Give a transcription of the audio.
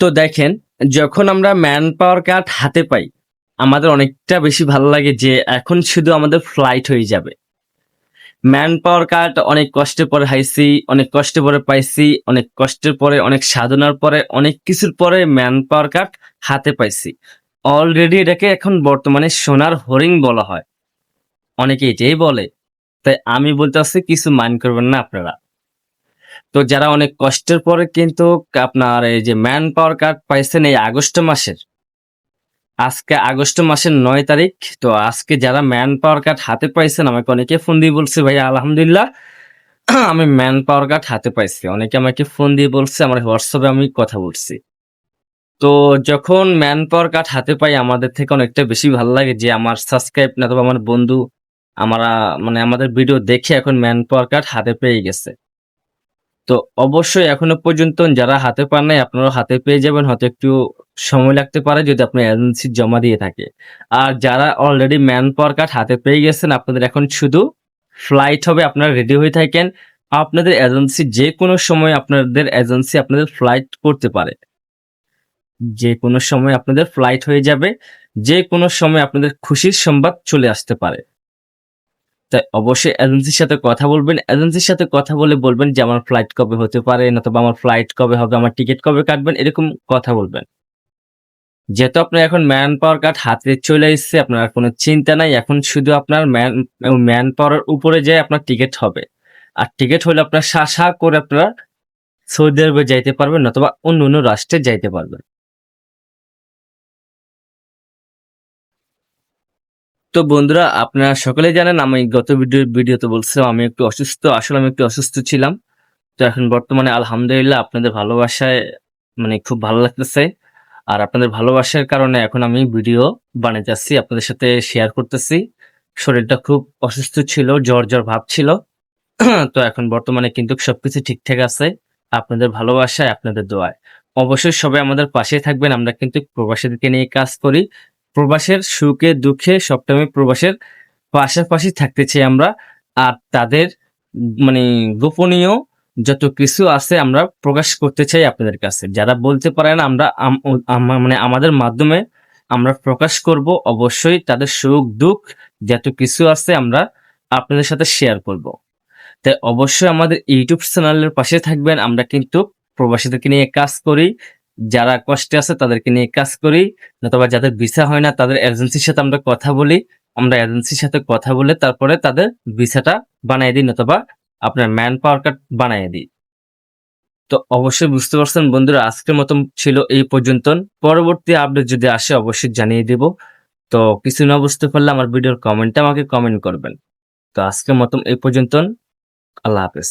তো দেখেন, যখন আমরা ম্যান পাওয়ার কার্ড হাতে পাই, আমাদের অনেকটা বেশি ভালো লাগে যে এখন শুধু আমাদের ফ্লাইট হয়ে যাবে। ম্যান পাওয়ার কার্ড অনেক কষ্টের পরে হাইছি, অনেক কষ্টের পরে পাইছি, অনেক কষ্টের পরে, অনেক সাধনার পরে, অনেক কিছুর পরে ম্যান পাওয়ার কার্ড হাতে পাইছি। অলরেডি এটাকে এখন বর্তমানে সোনার হরিণ বলা হয়। অনেকে এটাই বলে। তাই আমি বলতেছি কিছু মাইন্ড করবেন না আপনারা। তো যারা অনেক কষ্টের পরে কিন্তু আপনার এই যে ম্যান পাওয়ার কার্ড পাইছেন এই আগস্ট মাসের, আজকে আগস্ট মাসের ৯ তারিখ। তো আজকে যারা ম্যান পাওয়ার কার্ড হাতে পাইছেন, আমাকে অনেকে ফোন দিয়ে বলছে ভাই আলহামদুলিল্লাহ আমি ম্যান পাওয়ার কার্ড হাতে পাইছি। অনেকে আমাকে ফোন দিয়ে বলছে, আমার হোয়াটসঅ্যাপে আমি কথা বলছি। তো যখন ম্যান পাওয়ার কার্ড হাতে পাই আমাদের থেকে অনেকটা বেশি ভালো লাগে যে আমার সাবস্ক্রাইব না তবে আমার বন্ধু আমরা মানে আমাদের ভিডিও দেখে এখন ম্যান পাওয়ার কার্ড হাতে পেয়ে গেছে। তো অবশ্যই এখনো পর্যন্ত যারা হাতে পান নাই আপনারা হাতে পেয়ে যাবেন, হয়তো একটু সময় লাগতে পারে যদি আপনার এজেন্সি জমা দিয়ে থাকে। আর যারা অলরেডি ম্যান পাওয়ার কার্ড হাতে পেয়ে গেছেন আপনাদের এখন শুধু ফ্লাইট হবে, আপনারা রেডি হয়ে থাকেন। আপনাদের এজেন্সি যে কোনো সময় আপনাদের এজেন্সি আপনাদের ফ্লাইট করতে পারে, যে কোনো সময় আপনাদের ফ্লাইট হয়ে যাবে, যে কোনো সময় আপনাদের খুশির সংবাদ চলে আসতে পারে। তাই অবশ্যই এজেন্সির সাথে কথা বলবেন। এজেন্সির সাথে কথা বলে বলবেন যে আমার ফ্লাইট কবে হতে পারে, নতুবা আমার ফ্লাইট কবে হবে, আমার টিকিট কবে কাটবেন, এরকম কথা বলবেন। যেহেতু আপনার এখন ম্যান পাওয়ার কার্ড হাতে চলে এসেছে, আপনার আর কোনো চিন্তা নাই। এখন শুধু আপনার ম্যান পাওয়ার উপরে যেয়ে আপনার টিকিট হবে। আর টিকিট হলে আপনার সা করে আপনারা সৌদি আরবে যাইতে পারবেন, নতুবা অন্য অন্য রাষ্ট্রে যাইতে পারবেন। তো বন্ধুরা, আপনারা সকলেই জানেন আমি গত ভিডিওতে বলছিলাম আমি একটু অসুস্থ। আসলে আমি একটু অসুস্থ ছিলাম। তো এখন বর্তমানে আলহামদুলিল্লাহ আপনাদের ভালোবাসায় মানে খুব ভালো লাগতেছে। আর আপনাদের ভালোবাসার কারণে এখন আমি ভিডিও বানাইতেছি, আপনাদের সাথে শেয়ার করতেছি। শরীরটা খুব অসুস্থ ছিল, জ্বর ভাব ছিল। তো এখন বর্তমানে কিন্তু সবকিছু ঠিকঠাক আছে আপনাদের ভালোবাসায়, আপনাদের দোয়ায়। অবশ্যই সবাই আমাদের পাশে থাকবেন। আমরা কিন্তু প্রবাসীদেরকে নিয়ে কাজ করি। প্রবাসের সুখে দুঃখে সবসময় প্রবাসের পাশাপাশি থাকতে চাই আমরা। আর তাদের মানে গোপনীয় যত কিছু আছে আমরা প্রকাশ করতে চাই আপনাদের কাছে। যারা বলতে পারে না আমরা মানে আমাদের মাধ্যমে আমরা প্রকাশ করব। অবশ্যই তাদের সুখ দুঃখ যত কিছু আছে আমরা আপনাদের সাথে শেয়ার করব। তাই অবশ্যই আমাদের ইউটিউব চ্যানেলের পাশে থাকবেন। আমরা কিন্তু প্রবাসীদেরকে নিয়ে কাজ করি, যারা কষ্টে আছে তাদেরকে নিয়ে কাজ করি, নতুবা যাদের ভিসা হয় না তাদের এজেন্সির সাথে আমরা কথা বলি। আমরা এজেন্সির সাথে কথা বলে তারপরে তাদের ভিসাটা বানিয়ে দিই, নতুবা আপনার ম্যান পাওয়ার কার্ড বানিয়ে দিই। তো অবশ্যই বুঝতে পারছেন বন্ধুরা, আজকের মতন ছিল এই পর্যন্ত। পরবর্তী আপডেট যদি আসে অবশ্যই জানিয়ে দেব। তো কিছু না বুঝতে পারলে আমার ভিডিওর কমেন্টে আমাকে কমেন্ট করবেন। তো আজকের মতন এই পর্যন্ত। আল্লাহ হাফেজ।